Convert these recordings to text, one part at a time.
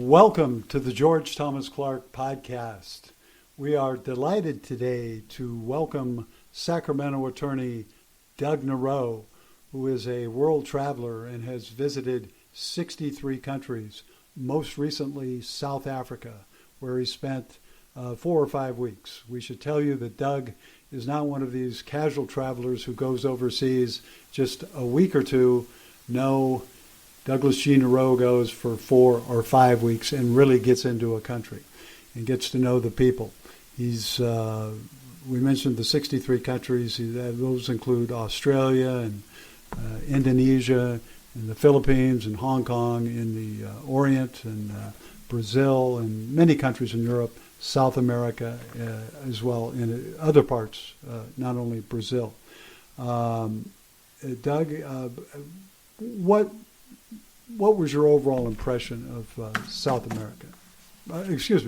Welcome to the George Thomas Clark podcast. We are delighted today to welcome Sacramento attorney Doug Nareau, who is a world traveler and has visited 63 countries, most recently South Africa, where he spent 4 or 5 weeks. We should tell you that Doug is not one of these casual travelers who goes overseas just a week or two. No, Douglas G. Nareau goes for 4 or 5 weeks and really gets into a country and gets to know the people. We mentioned the 63 countries. Those include Australia and Indonesia and the Philippines and Hong Kong in the Orient and Brazil and many countries in Europe, South America as well, in other parts, not only Brazil. Doug, what was your overall impression of South America?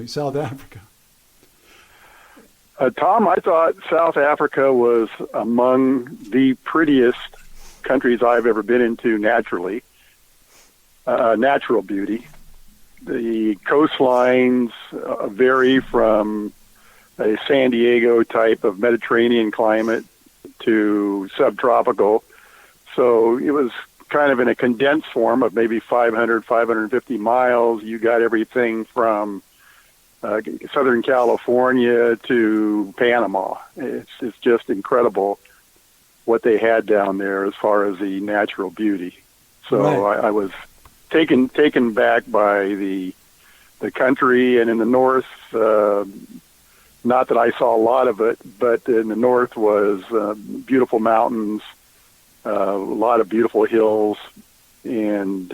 South Africa. Tom, I thought South Africa was among the prettiest countries I've ever been into naturally. Natural beauty. The coastlines vary from a San Diego type of Mediterranean climate to subtropical. So it was kind of in a condensed form of maybe 550 miles. You got everything from Southern California to Panama. It's just incredible what they had down there as far as the natural beauty. So right. I was taken back by the country, and in the north, not that I saw a lot of it, but in the north was beautiful mountains, a lot of beautiful hills, and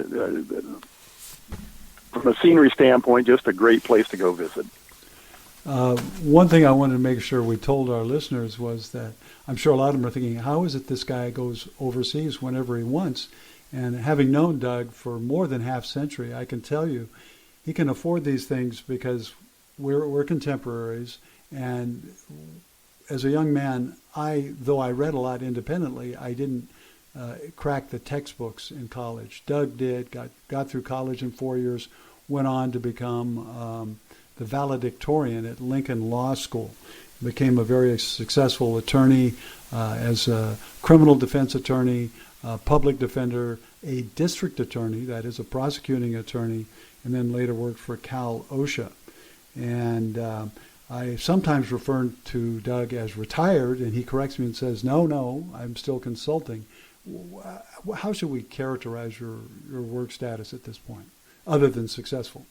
from a scenery standpoint, just a great place to go visit. One thing I wanted to make sure we told our listeners was that I'm sure a lot of them are thinking, how is it this guy goes overseas whenever he wants? And having known Doug for more than half century, I can tell you he can afford these things because we're contemporaries. And as a young man, though I read a lot independently, I didn't crack the textbooks in college. Doug did, got through college in 4 years, went on to become the valedictorian at Lincoln Law School, became a very successful attorney as a criminal defense attorney, public defender, a district attorney, that is a prosecuting attorney, and then later worked for Cal OSHA. And I sometimes refer to Doug as retired, and he corrects me and says, no, I'm still consulting. How should we characterize your work status at this point, other than successful?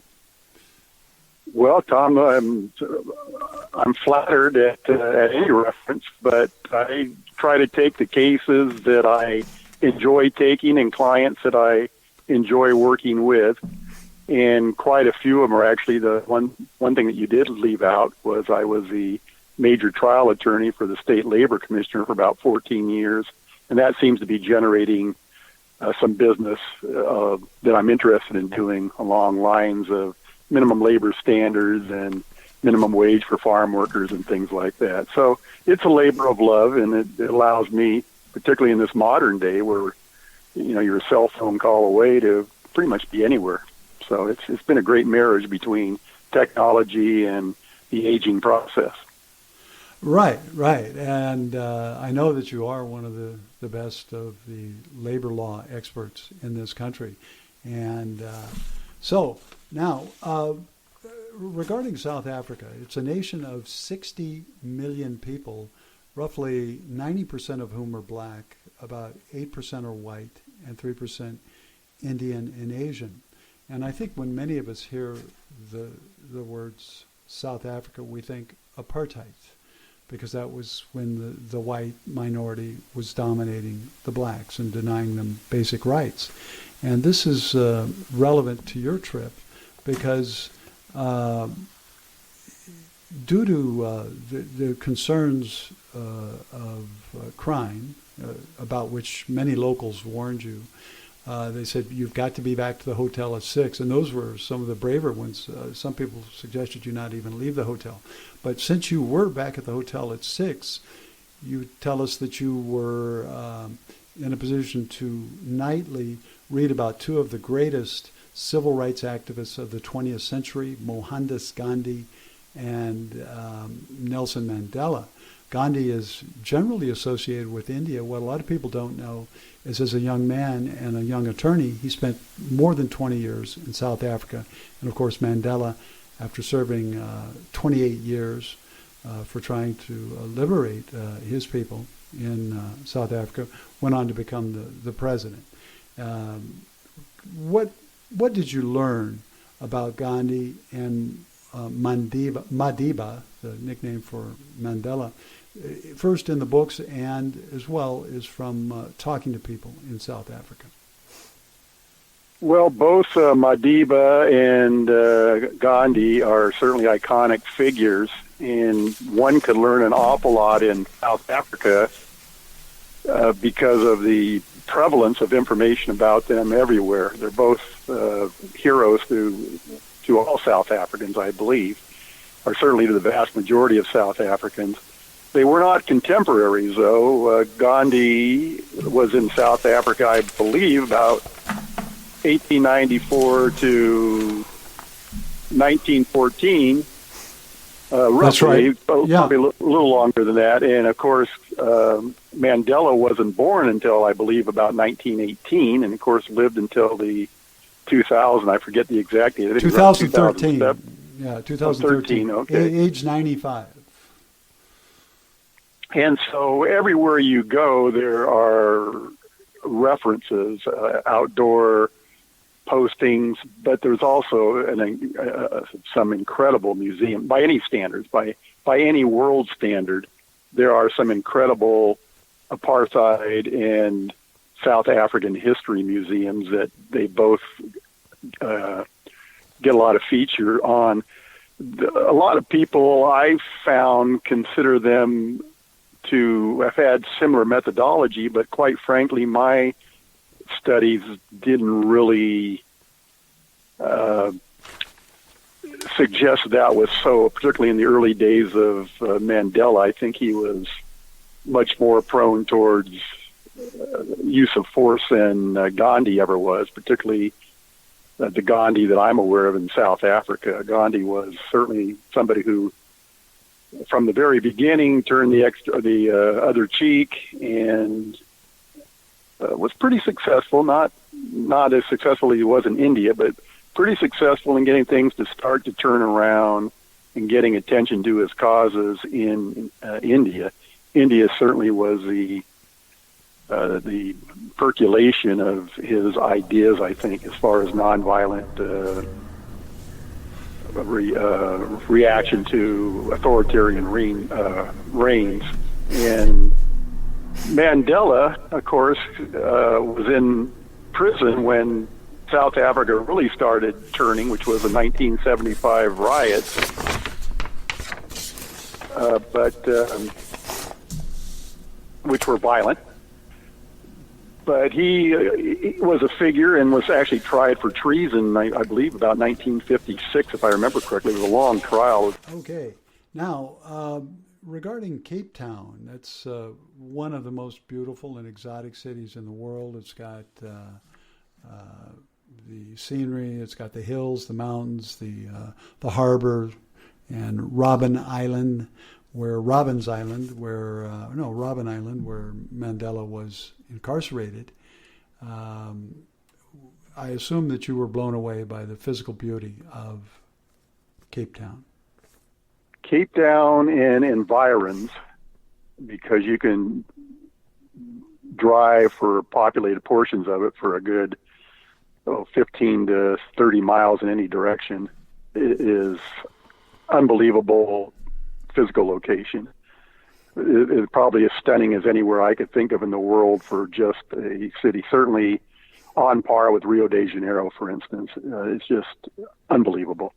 Well, Tom, I'm flattered at any reference, but I try to take the cases that I enjoy taking and clients that I enjoy working with, and quite a few of them are actually the one thing that you did leave out was I was the major trial attorney for the state labor commissioner for about 14 years, and that seems to be generating some business that I'm interested in doing along lines of minimum labor standards and minimum wage for farm workers and things like that. So it's a labor of love, and it allows me, particularly in this modern day where you're a cell phone call away, to pretty much be anywhere. So it's been a great marriage between technology and the aging process. Right. And I know that you are one of the best of the labor law experts in this country. And so now, regarding South Africa, it's a nation of 60 million people, roughly 90% of whom are black, about 8% are white, and 3% Indian and Asian. And I think when many of us hear the words South Africa, we think apartheid, because that was when the white minority was dominating the blacks and denying them basic rights. And this is relevant to your trip because due to the concerns of crime, about which many locals warned you, they said, you've got to be back to the hotel at 6. And those were some of the braver ones. Some people suggested you not even leave the hotel. But since you were back at the hotel at 6, you tell us that you were in a position to nightly read about two of the greatest civil rights activists of the 20th century, Mohandas Gandhi and Nelson Mandela. Gandhi is generally associated with India. What a lot of people don't know is, as a young man and a young attorney, he spent more than 20 years in South Africa. And of course, Mandela, after serving 28 years for trying to liberate his people in South Africa, went on to become the president. What did you learn about Gandhi and Madiba, the nickname for Mandela, first in the books and as well as from talking to people in South Africa? Well, both Madiba and Gandhi are certainly iconic figures, and one could learn an awful lot in South Africa because of the prevalence of information about them everywhere. They're both heroes to all South Africans, I believe, or certainly to the vast majority of South Africans. They were not contemporaries, though. Gandhi was in South Africa, I believe, about 1894 to 1914, roughly. That's right. Yeah. Probably a little longer than that. And, of course, Mandela wasn't born until, I believe, about 1918, and, of course, lived until the 2000. I forget the exact date. 2013. Yeah, 2013. Okay. Age 95. And so everywhere you go, there are references, outdoor postings, but there's also some incredible museum by any standards, by any world standard. There are some incredible apartheid and South African history museums that they both get a lot of feature on. A lot of people I've found consider them to have had similar methodology, but quite frankly, my studies didn't really suggest that was so, particularly in the early days of Mandela. I think he was much more prone towards use of force than Gandhi ever was, particularly the Gandhi that I'm aware of in South Africa. Gandhi was certainly somebody who, from the very beginning, turned the other cheek and was pretty successful. Not as successful as he was in India, but pretty successful in getting things to start to turn around and getting attention to his causes in India. India certainly was the percolation of his ideas, I think, as far as nonviolent reaction to authoritarian reigns. And Mandela, of course, was in prison when South Africa really started turning, which was the 1975 riots. Which were violent. But he was a figure and was actually tried for treason, I believe, about 1956, if I remember correctly. It was a long trial. Okay. Now, regarding Cape Town, that's one of the most beautiful and exotic cities in the world. It's got the scenery, it's got the hills, the mountains, the harbor, and Robben Island, where Mandela was incarcerated. I assume that you were blown away by the physical beauty of Cape Town. Cape Town and environs, because you can drive for populated portions of it for a good 15 to 30 miles in any direction. It is unbelievable physical location. It's probably as stunning as anywhere I could think of in the world for just a city. Certainly on par with Rio de Janeiro, for instance. It's just unbelievable.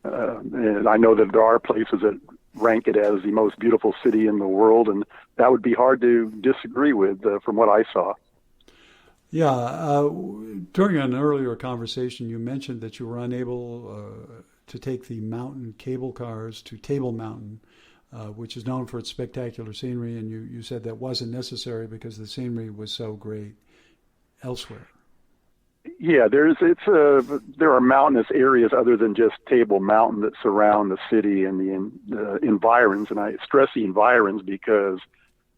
And I know that there are places that rank it as the most beautiful city in the world, and that would be hard to disagree with from what I saw. Yeah. During an earlier conversation, you mentioned that you were unable to take the mountain cable cars to Table Mountain, which is known for its spectacular scenery, and you said that wasn't necessary because the scenery was so great elsewhere. Yeah, there are mountainous areas other than just Table Mountain that surround the city and the environs, and I stress the environs because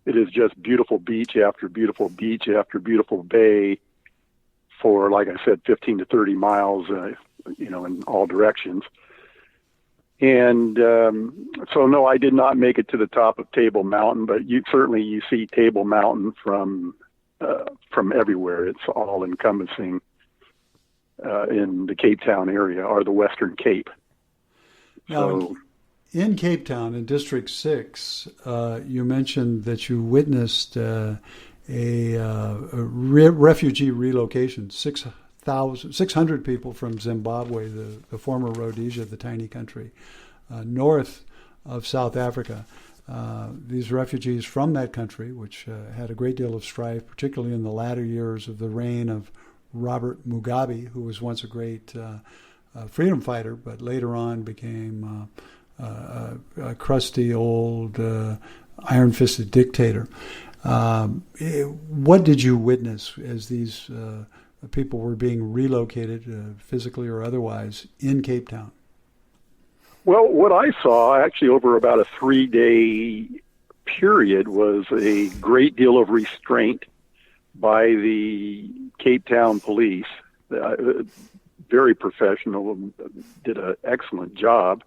it is just beautiful beach after beautiful beach after beautiful bay for, like I said, 15 to 30 miles, in all directions. And so, no, I did not make it to the top of Table Mountain, but you see Table Mountain from everywhere. It's all encompassing in the Cape Town area or the Western Cape. Now, So, in Cape Town, in District 6, you mentioned that you witnessed refugee relocation, 600 people from Zimbabwe, the former Rhodesia, the tiny country, north of South Africa. These refugees from that country, which had a great deal of strife, particularly in the latter years of the reign of Robert Mugabe, who was once a great freedom fighter, but later on became a crusty old iron-fisted dictator. What did you witness as these people were being relocated, physically or otherwise, in Cape Town? well, what I saw actually over about a 3-day period was a great deal of restraint by the Cape Town police. Very professional, did an excellent job.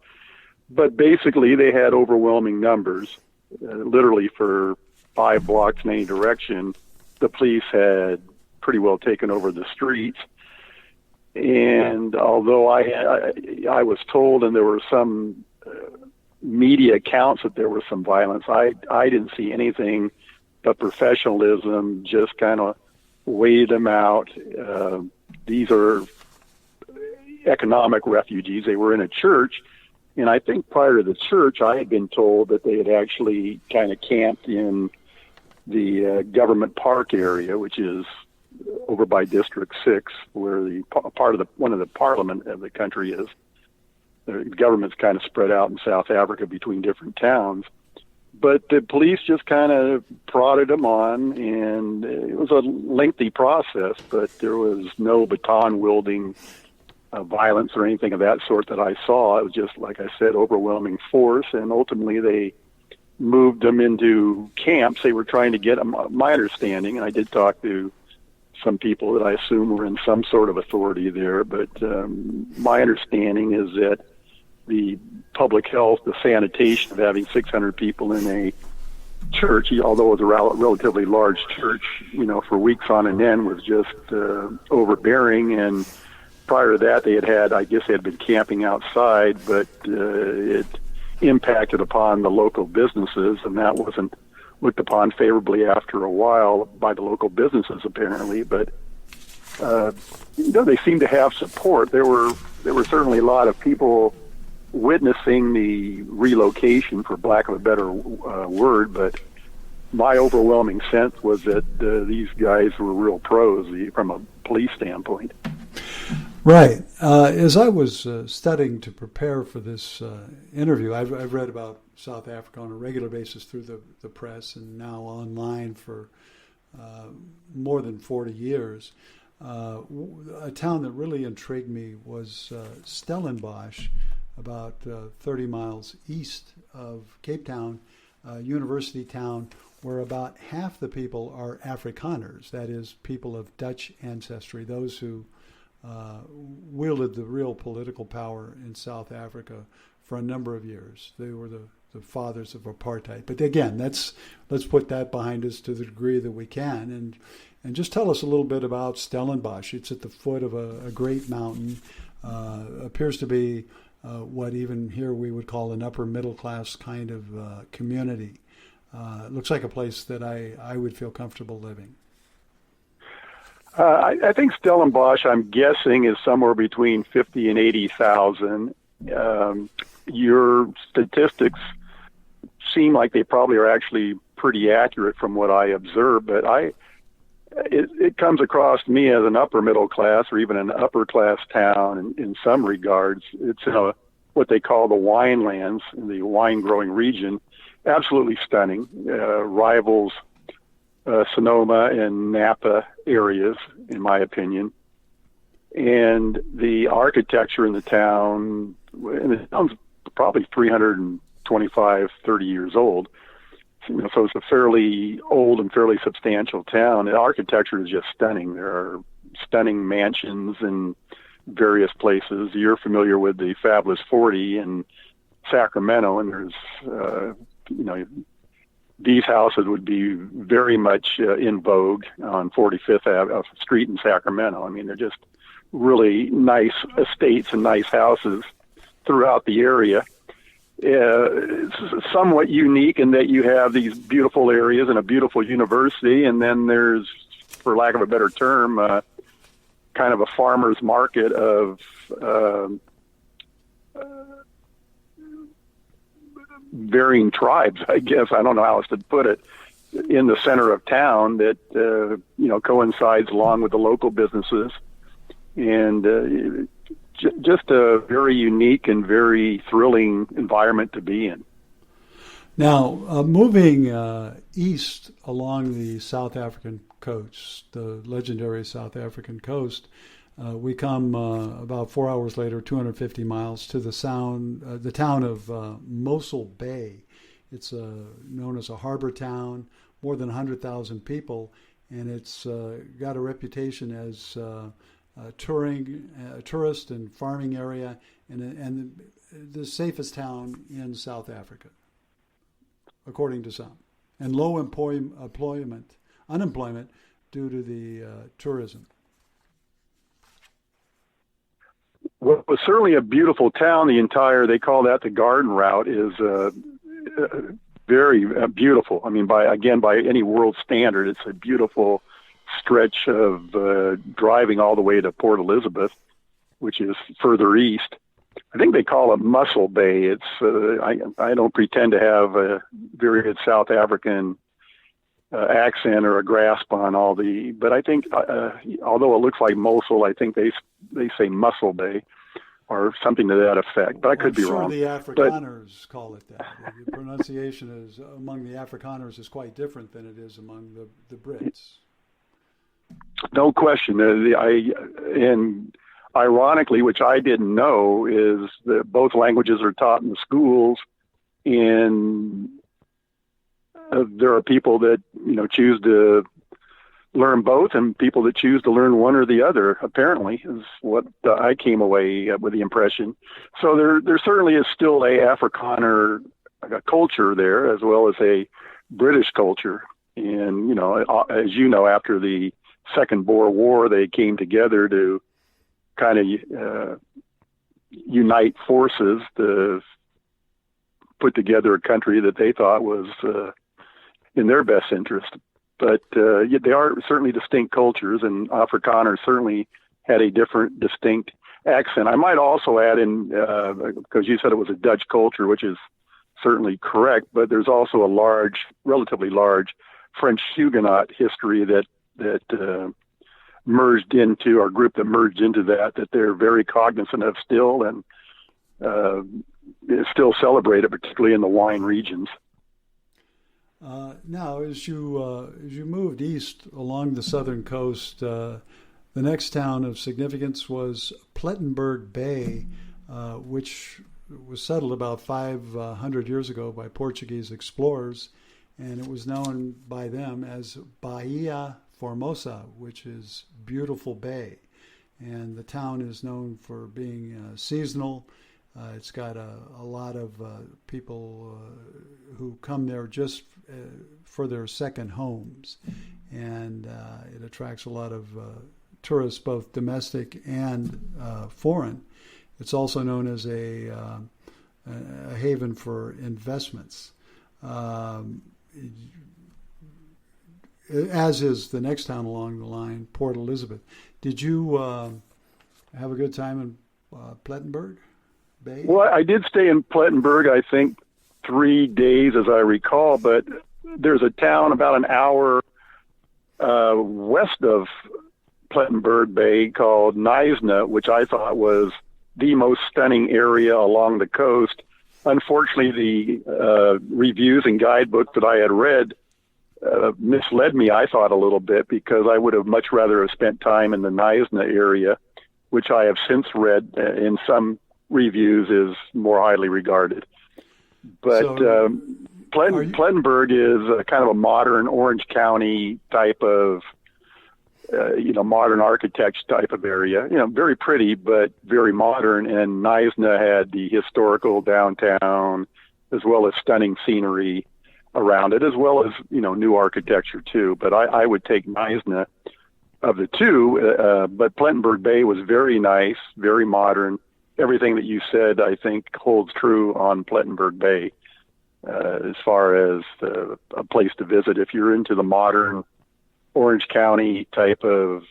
But basically, they had overwhelming numbers. Literally, for 5 blocks in any direction, the police had pretty well taken over the streets. And although I was told, and there were some media accounts that there was some violence, I didn't see anything but professionalism. Just kind of weighed them out. These are economic refugees. They were in a church. And I think prior to the church, I had been told that they had actually kind of camped in the government park area, which is over by District 6, where one of the parliament of the country is. The government's kind of spread out in South Africa between different towns. But the police just kind of prodded them on, and it was a lengthy process, but there was no baton wielding violence or anything of that sort that I saw. It was just, like I said, overwhelming force, and ultimately they moved them into camps. They were trying to get them, my understanding, and I did talk to some people that I assume were in some sort of authority there, but my understanding is that the public health, the sanitation of having 600 people in a church, although it was a relatively large church, for weeks on end, was just overbearing. And prior to that, they had been camping outside, but it impacted upon the local businesses, and that wasn't looked upon favorably after a while by the local businesses, apparently. But they seemed to have support. There were certainly a lot of people witnessing the relocation, for lack of a better word, but my overwhelming sense was that these guys were real pros from a police standpoint. Right. As I was studying to prepare for this interview, I've read about South Africa on a regular basis through the press and now online for more than 40 years. A town that really intrigued me was Stellenbosch, about 30 miles east of Cape Town, university town, where about half the people are Afrikaners, that is, people of Dutch ancestry, those who wielded the real political power in South Africa for a number of years. They were the fathers of apartheid. But again, let's put that behind us to the degree that we can, and just tell us a little bit about Stellenbosch. It's at the foot of a great mountain. Appears to be what even here we would call an upper middle class kind of community. It looks like a place that I would feel comfortable living. I think Stellenbosch, I'm guessing, is somewhere between 50 and 80,000. Your statistics seem like they probably are actually pretty accurate from what I observed, but it comes across to me as an upper middle class or even an upper class town in some regards. It's what they call the wine lands, the wine growing region. Absolutely stunning. Rivals Sonoma and Napa areas, in my opinion. and the architecture in the town, and the town's probably 325, 30 years old. So it's a fairly old and fairly substantial town. The architecture is just stunning. There are stunning mansions in various places. You're familiar with the Fabulous 40 in Sacramento, and there's, these houses would be very much in vogue on 45th Ave Street in Sacramento. I mean, they're just really nice estates and nice houses throughout the area. It's somewhat unique in that you have these beautiful areas and a beautiful university, and then there's, for lack of a better term, kind of a farmer's market of varying tribes, I guess. I don't know how else to put it, in the center of town that, coincides along with the local businesses. And just a very unique and very thrilling environment to be in. Now, moving east along the South African coast, the legendary South African coast, we come about 4 hours later, 250 miles to the town of Mossel Bay. It's known as a harbor town, more than 100,000 people, and it's got a reputation as a tourist and farming area, and the safest town in South Africa, according to some, and low unemployment due to the tourism. Well, it was certainly a beautiful town. They call that the Garden Route, is very beautiful. I mean, by any world standard, it's a beautiful stretch of driving all the way to Port Elizabeth, which is further east. I think they call it Mossel Bay. It's I don't pretend to have a very good South African accent or a grasp on all but I think although it looks like Mosul, I think they say Mossel Bay or something to that effect. But I could be wrong. The Afrikaners call it that. The pronunciation is among the Afrikaners is quite different than it is among the Brits. No question. And ironically, which I didn't know, is that both languages are taught in the schools, and there are people that choose to learn both, and people that choose to learn one or the other. Apparently, is what I came away with the impression. So there certainly is still a Afrikaner culture there, as well as a British culture. And as you know, after the Second Boer War, they came together to kind of unite forces to put together a country that they thought was in their best interest. But they are certainly distinct cultures, and Afrikaners certainly had a different, distinct accent. I might also add in, because you said it was a Dutch culture, which is certainly correct, but there's also a relatively large French Huguenot history that merged into our group that merged into that they're very cognizant of still, and is still celebrated, particularly in the wine regions. Now, as you moved east along the southern coast, the next town of significance was Plettenberg Bay, which was settled about 500 years ago by Portuguese explorers, and it was known by them as Bahia Formosa, which is beautiful bay. And the town is known for being seasonal. It's got a lot of people who come there just for their second homes, and it attracts a lot of tourists, both domestic and foreign. It's also known as a haven for investments, as is the next town along the line, Port Elizabeth. Did you have a good time in Plettenberg Bay? Well, I did stay in Plettenberg, I think 3 days as I recall, but there's a town about an hour west of Plettenberg Bay called Knysna, which I thought was the most stunning area along the coast. Unfortunately, the reviews and guidebooks that I had read misled me, I thought, a little bit, because I would have much rather have spent time in the Knysna area. which I have since read in some reviews is more highly regarded. But So, Plettenberg is a kind of a modern Orange County type of, modern architecture type of area. Very pretty, but very modern. And Neisner had the historical downtown, as well as stunning scenery around it, as well as, new architecture too. But I would take Neisner of the two, but Plettenberg Bay was very nice, very modern. Everything that you said, I think, holds true on Plettenberg Bay as far as a place to visit. If you're into the modern Orange County type of,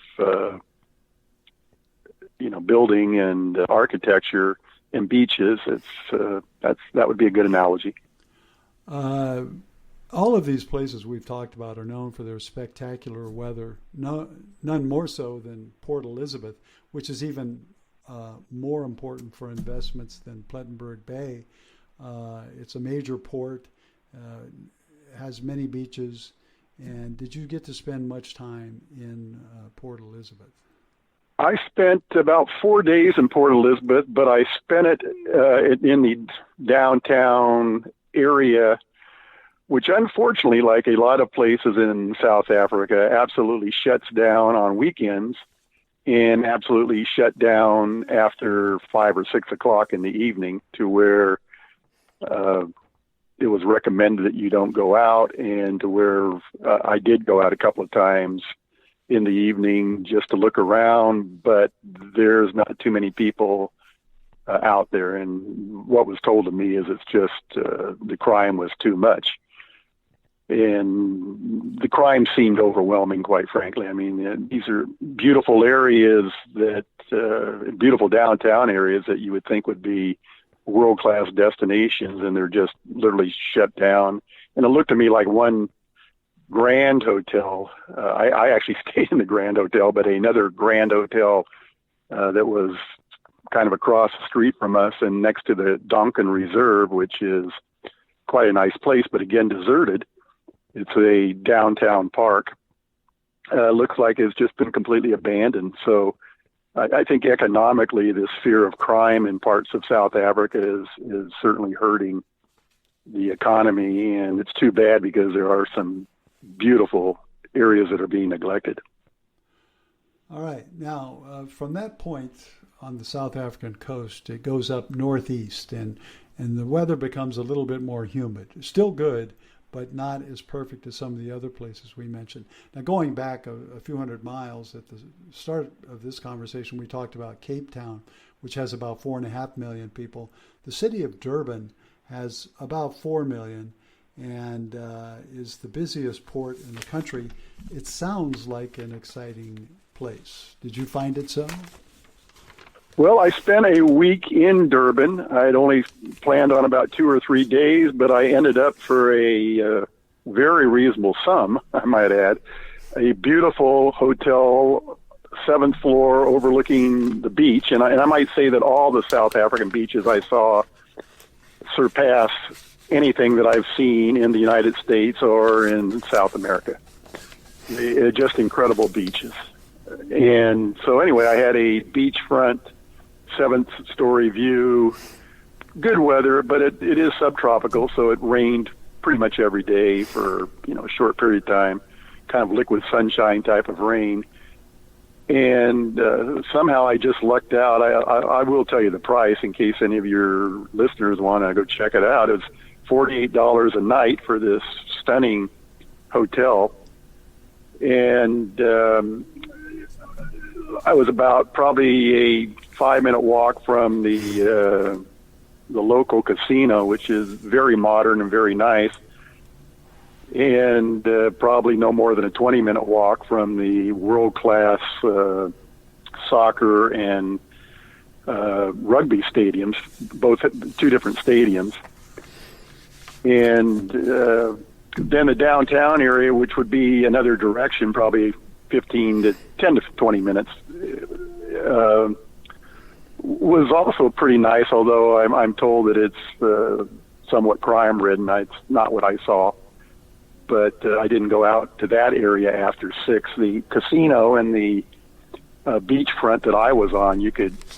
building and architecture and beaches, that would be a good analogy. All of these places we've talked about are known for their spectacular weather, none more so than Port Elizabeth, which is even more important for investments than Plettenberg Bay. It's a major port, has many beaches. And did you get to spend much time in Port Elizabeth? I spent about 4 days in Port Elizabeth, but I spent it in the downtown area, which unfortunately, like a lot of places in South Africa, absolutely shuts down on weekends and absolutely shut down after 5 or 6 o'clock in the evening, to where it was recommended that you don't go out, and to where I did go out a couple of times in the evening just to look around, but there's not too many people out there. And what was told to me is it's just the crime was too much. And the crime seemed overwhelming, quite frankly. I mean, these are beautiful areas beautiful downtown areas that you would think would be world-class destinations, and they're just literally shut down. And it looked to me like one Grand Hotel. I actually stayed in the Grand Hotel, but another Grand Hotel that was kind of across the street from us and next to the Donkin Reserve, which is quite a nice place, but again, deserted. It's a downtown park. Looks like it's just been completely abandoned. So I think economically, this fear of crime in parts of South Africa is certainly hurting the economy, and it's too bad because there are some beautiful areas that are being neglected. All right. Now, from that point on the South African coast, it goes up northeast, and the weather becomes a little bit more humid. Still good, but not as perfect as some of the other places we mentioned. Now, going back a few hundred miles, at the start of this conversation, we talked about Cape Town, which has about 4.5 million people. The city of Durban has about 4 million and is the busiest port in the country. It sounds like an exciting place. Did you find it so? Well, I spent a week in Durban. I had only planned on about 2 or 3 days, but I ended up for a very reasonable sum, I might add, a beautiful hotel, 7th floor overlooking the beach. And I might say that all the South African beaches I saw surpass anything that I've seen in the United States or in South America. They're just incredible beaches. And so anyway, I had a beachfront 7th story view, good weather, but it is subtropical, so it rained pretty much every day for a short period of time, kind of liquid sunshine type of rain. And somehow I just lucked out. I will tell you the price in case any of your listeners want to go check it out. It's $48 a night for this stunning hotel. And I was about probably a 5-minute walk from the local casino, which is very modern and very nice, and probably no more than a 20-minute walk from the world-class soccer and rugby stadiums, both 2 different stadiums. And then the downtown area, which would be another direction, probably 10 to 20 minutes, was also pretty nice, although I'm told that it's somewhat crime-ridden. It's not what I saw. But I didn't go out to that area after 6. The casino and the beachfront that I was on,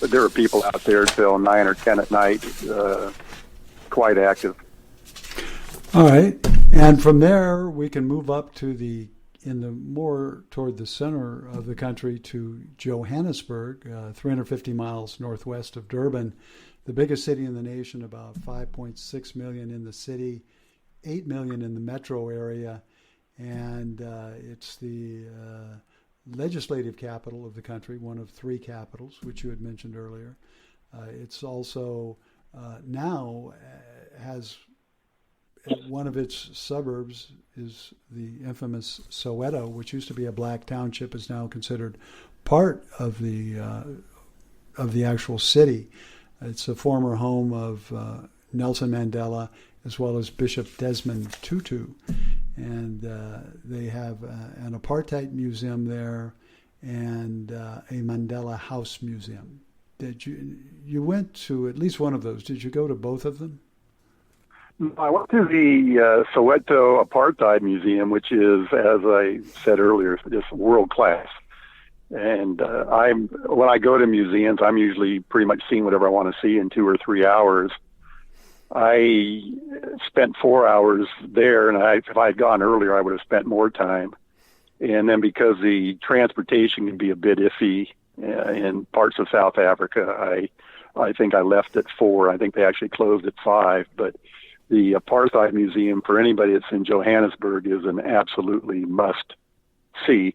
there were people out there till 9 or 10 at night, quite active. All right, and from there we can move up to more toward the center of the country to Johannesburg, 350 miles northwest of Durban, the biggest city in the nation, about 5.6 million in the city, 8 million in the metro area, and it's the legislative capital of the country, one of three capitals, which you had mentioned earlier. It's also now has one of its suburbs is the infamous Soweto, which used to be a black township, is now considered part of the actual city. It's a former home of Nelson Mandela as well as Bishop Desmond Tutu, and they have an apartheid museum there and a Mandela House museum. Did you went to at least one of those? Did you go to both of them? I went to the Soweto Apartheid Museum, which is, as I said earlier, just world class. And when I go to museums, I'm usually pretty much seeing whatever I want to see in 2 or 3 hours. I spent 4 hours there, and if I had gone earlier, I would have spent more time. And then because the transportation can be a bit iffy in parts of South Africa, I think I left at 4. I think they actually closed at 5, but the Apartheid Museum, for anybody that's in Johannesburg, is an absolutely must-see.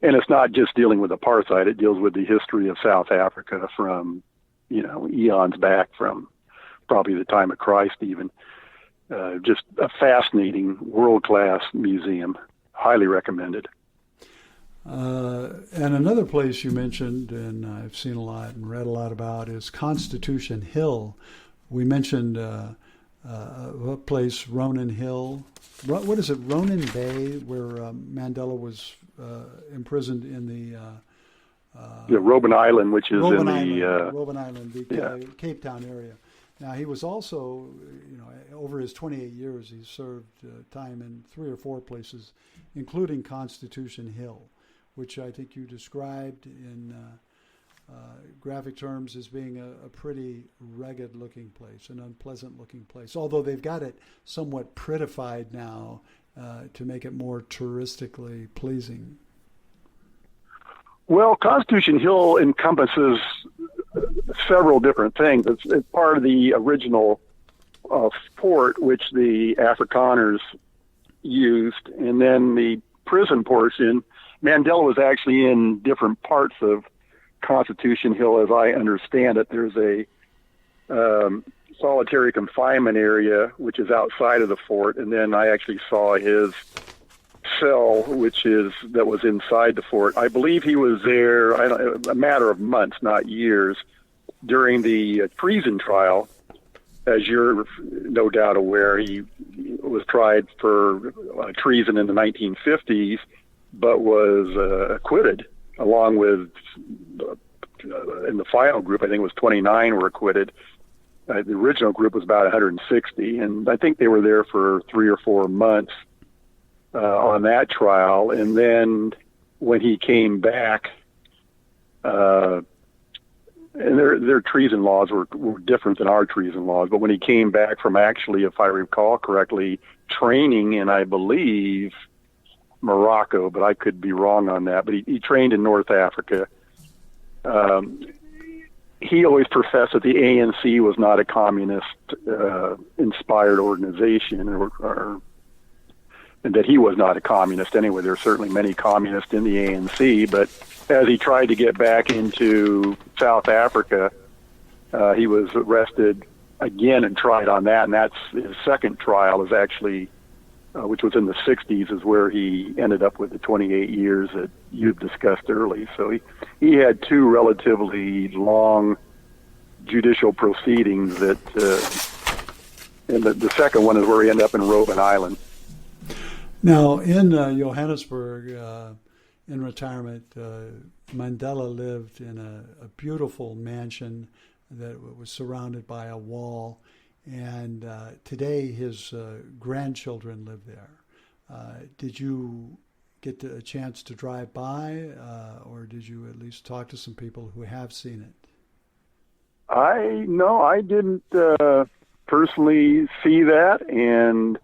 And it's not just dealing with apartheid. It deals with the history of South Africa from, eons back, from probably the time of Christ even. Just a fascinating, world-class museum. Highly recommended. And another place you mentioned, and I've seen a lot and read a lot about, is Constitution Hill. We mentioned a place, Ronan Hill. What is it, Ronan Bay, where Mandela was imprisoned in the Robben Island, which is Robben Island, the Cape Town area. Now, he was also, over his 28 years, he served time in 3 or 4 places, including Constitution Hill, which I think you described in graphic terms as being a pretty rugged-looking place, an unpleasant-looking place, although they've got it somewhat prettified now to make it more touristically pleasing. Well, Constitution Hill encompasses several different things. It's part of the original fort, which the Afrikaners used, and then the prison portion. Mandela was actually in different parts of Constitution Hill, as I understand it. There's a solitary confinement area, which is outside of the fort, and then I actually saw his cell, that was inside the fort. I believe he was there a matter of months, not years, during the treason trial. As you're no doubt aware, he was tried for treason in the 1950s, but was acquitted, along with, in the final group, I think it was 29 were acquitted. The original group was about 160, and I think they were there for 3 or 4 months on that trial. And then when he came back, and their treason laws were different than our treason laws, but when he came back from actually, if I recall correctly, training in, I believe, Morocco, but I could be wrong on that, but he trained in North Africa. He always professed that the ANC was not a communist inspired organization, and that he was not a communist anyway. There are certainly many communists in the ANC, but as he tried to get back into South Africa, he was arrested again and tried on that, and that's his second trial is actually, which was in the 60s, is where he ended up with the 28 years that you've discussed early. So he had 2 relatively long judicial proceedings that, and the second one is where he ended up in Robben Island. Now, in Johannesburg, in retirement, Mandela lived in a beautiful mansion that was surrounded by a wall, and today his grandchildren live there. Did you get a chance to drive by, or did you at least talk to some people who have seen it? I didn't personally see that, and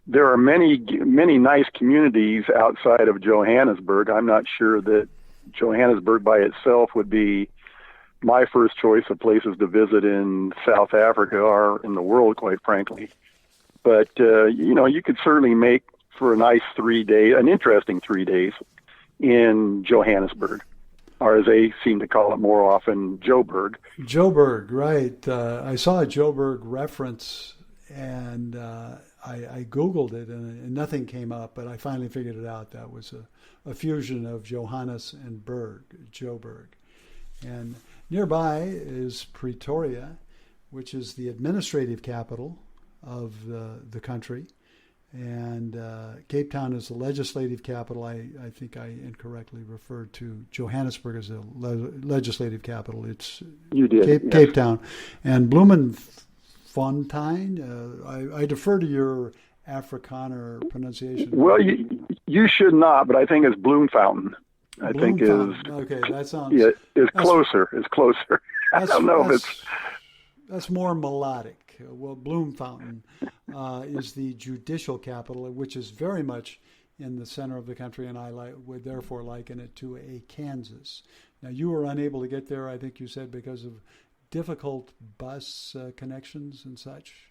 there are many nice communities outside of Johannesburg. I'm not sure that Johannesburg by itself would be my first choice of places to visit in South Africa or in the world, quite frankly. But you could certainly make for a nice 3 day, an interesting 3 days in Johannesburg, or as they seem to call it more often, Joburg. Joburg, right. I saw a Joburg reference, and I Googled it, and nothing came up, but I finally figured it out. That was a fusion of Johannes and Berg, Joburg. And nearby is Pretoria, which is the administrative capital of the country. And Cape Town is the legislative capital. I think I incorrectly referred to Johannesburg as a legislative capital. It's You did, yes. Cape Town. And Bloemfontein, I defer to your Afrikaner pronunciation. Well, you should not, but I think it's Bloemfontein. I think is okay. That sounds is closer. Is closer. I don't know if it's that's more melodic. Well, Bloemfontein is the judicial capital, which is very much in the center of the country, and I would therefore liken it to a Kansas. Now, you were unable to get there, I think you said, because of difficult bus connections and such.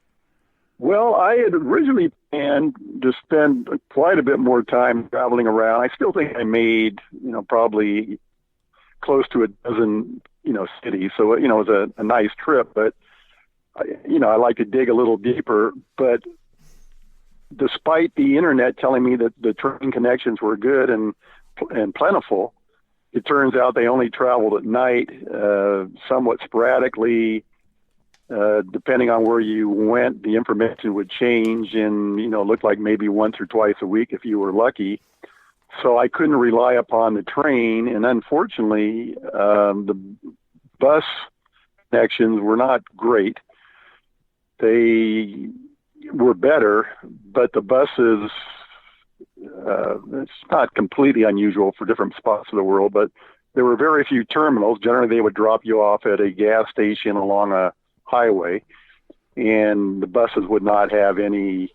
Well, I had originally planned to spend quite a bit more time traveling around. I still think I made, probably close to a dozen, cities. So, it was a nice trip, but I like to dig a little deeper. But despite the internet telling me that the train connections were good and plentiful, it turns out they only traveled at night, somewhat sporadically. Depending on where you went, the information would change and, looked like maybe once or twice a week if you were lucky. So I couldn't rely upon the train. And unfortunately, the bus connections were not great. They were better, but the buses, it's not completely unusual for different spots of the world, but there were very few terminals. Generally, they would drop you off at a gas station along a highway, and the buses would not have any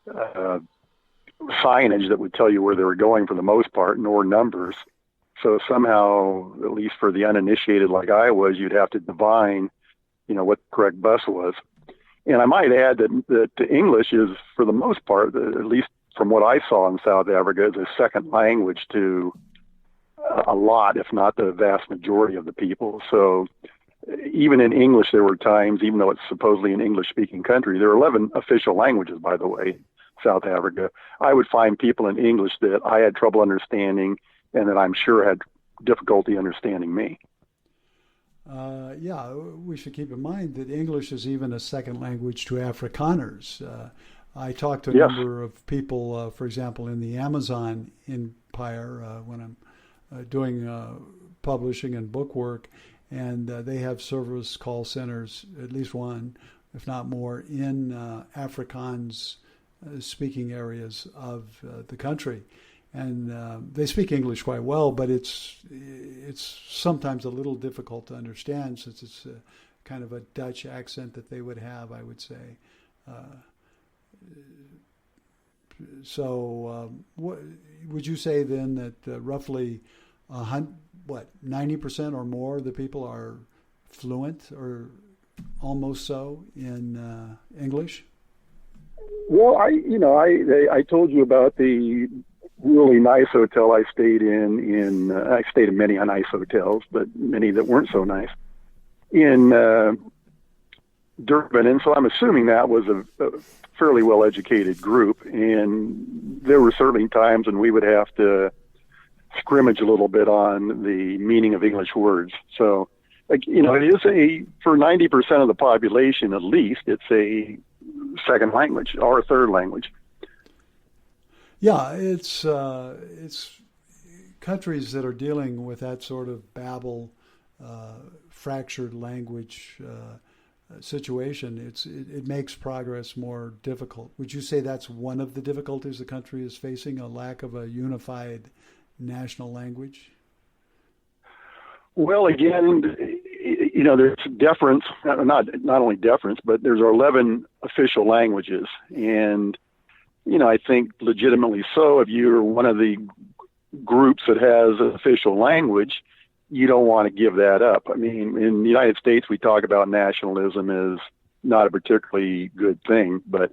signage that would tell you where they were going for the most part, nor numbers. So somehow, at least for the uninitiated like I was, you'd have to divine, what the correct bus was. And I might add that English is, for the most part, at least from what I saw in South Africa, is a second language to a lot, if not the vast majority of the people. So even in English, there were times, even though it's supposedly an English-speaking country, there are 11 official languages, by the way, South Africa. I would find people in English that I had trouble understanding and that I'm sure had difficulty understanding me. We should keep in mind that English is even a second language to Afrikaners. I talked to a number of people, for example, in the Amazon Empire when I'm doing publishing and book work, and they have service call centers, at least one, if not more, in Afrikaans speaking areas of the country. And they speak English quite well, but it's sometimes a little difficult to understand since it's kind of a Dutch accent that they would have, I would say. What would you say then that roughly 90% or more of the people are fluent or almost so in English? Well, I told you about the really nice hotel I stayed in I stayed in many nice hotels, but many that weren't so nice in Durban. And so I'm assuming that was a fairly well-educated group. And there were certainly times when we would have to scrimmage a little bit on the meaning of English words. So, it is for 90% of the population, at least, it's a second language or a third language. Yeah, it's countries that are dealing with that sort of babble, fractured language situation, it makes progress more difficult. Would you say that's one of the difficulties the country is facing, a lack of a unified national language? Well, again, there's deference, not only deference, but there's 11 official languages. And, I think legitimately so, if you're one of the groups that has an official language, you don't want to give that up. I mean, in the United States, we talk about nationalism as not a particularly good thing, but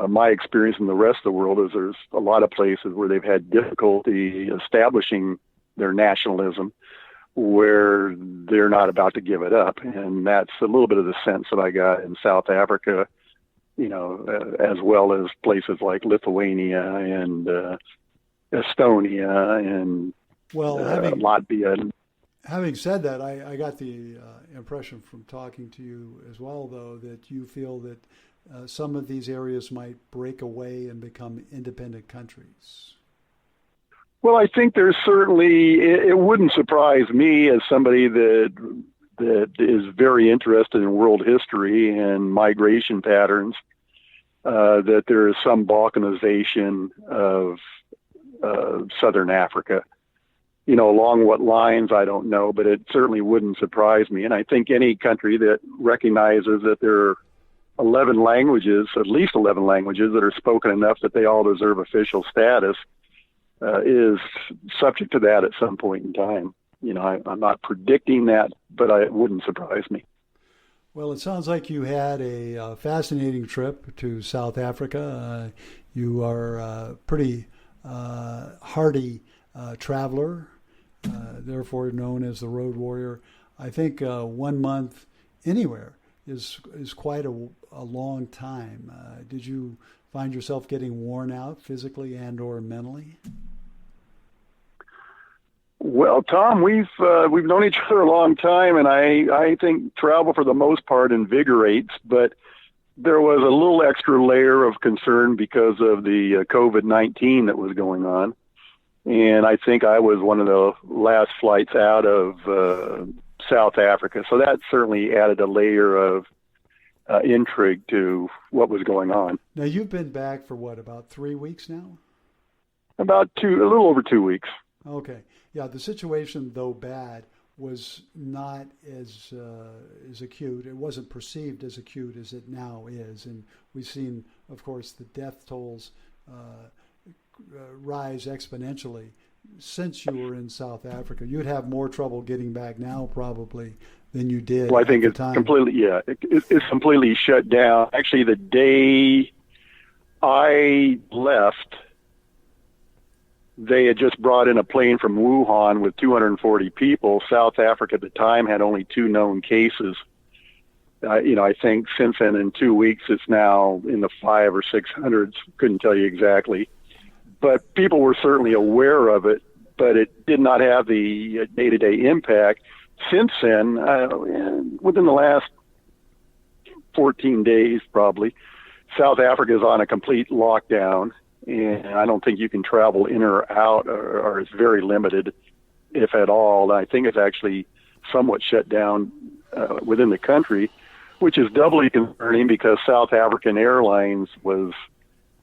my experience in the rest of the world is there's a lot of places where they've had difficulty establishing their nationalism, where they're not about to give it up. And that's a little bit of the sense that I got in South Africa, as well as places like Lithuania and Estonia and Latvia. Having said that, I got the impression from talking to you as well, though, that you feel that some of these areas might break away and become independent countries. Well, I think there's certainly, it wouldn't surprise me as somebody that is very interested in world history and migration patterns, that there is some balkanization of Southern Africa. Along what lines, I don't know, but it certainly wouldn't surprise me. And I think any country that recognizes that there are 11 languages, at least 11 languages that are spoken enough that they all deserve official status, is subject to that at some point in time. I'm not predicting that, but it wouldn't surprise me. Well, it sounds like you had a fascinating trip to South Africa. You are a pretty hardy traveler, therefore known as the Road Warrior. I think 1 month anywhere is quite a long time. Did you find yourself getting worn out physically and or mentally? Well, Tom, we've known each other a long time, and I think travel for the most part invigorates, but there was a little extra layer of concern because of the COVID-19 that was going on. And I think I was one of the last flights out of South Africa. So that certainly added a layer of intrigue to what was going on. Now, you've been back for what, about 3 weeks now? A little over 2 weeks. Okay. Yeah, the situation, though bad, was not as acute. It wasn't perceived as acute as it now is. And we've seen, of course, the death tolls rise exponentially since you were in South Africa. You'd have more trouble getting back now probably than you did. Well, I think it's completely, it's completely shut down. Actually, the day I left, they had just brought in a plane from Wuhan with 240 people. South Africa at the time had only 2 known cases. I think since then in 2 weeks, it's now in the 500 or 600s. Couldn't tell you exactly. But people were certainly aware of it, but it did not have the day-to-day impact. Since then, within the last 14 days probably, South Africa is on a complete lockdown, and I don't think you can travel in or out, or it's very limited, if at all. I think it's actually somewhat shut down within the country, which is doubly concerning because South African Airlines was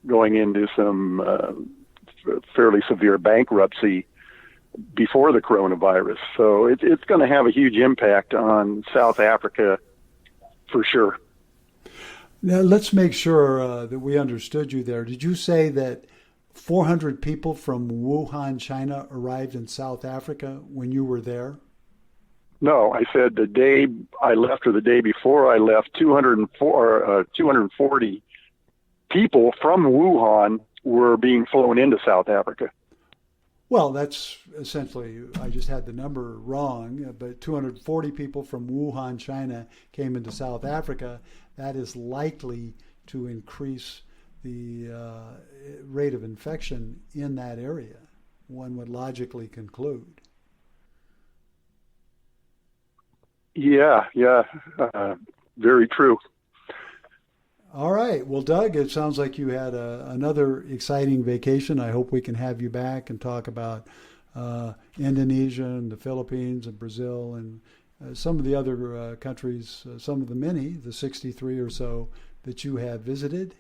going into some fairly severe bankruptcy before the coronavirus. So it's going to have a huge impact on South Africa for sure. Now, let's make sure that we understood you there. Did you say that 400 people from Wuhan, China arrived in South Africa when you were there? No, I said the day I left or the day before I left, 240 people from Wuhan were being flown into South Africa. Well, that's essentially, I just had the number wrong, but 240 people from Wuhan, China came into South Africa. That is likely to increase the rate of infection in that area, one would logically conclude. Yeah, very true. All right. Well, Doug, it sounds like you had another exciting vacation. I hope we can have you back and talk about Indonesia and the Philippines and Brazil and some of the other countries, some of the many, the 63 or so that you have visited.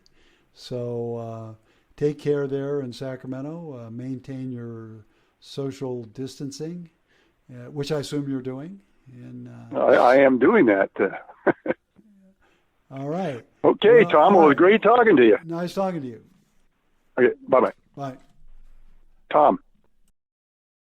So take care there in Sacramento. Maintain your social distancing, which I assume you're doing. And I am doing that. all right. Okay, Tom. Well, it was great talking to you. Nice talking to you. Okay, bye-bye. Bye. Tom.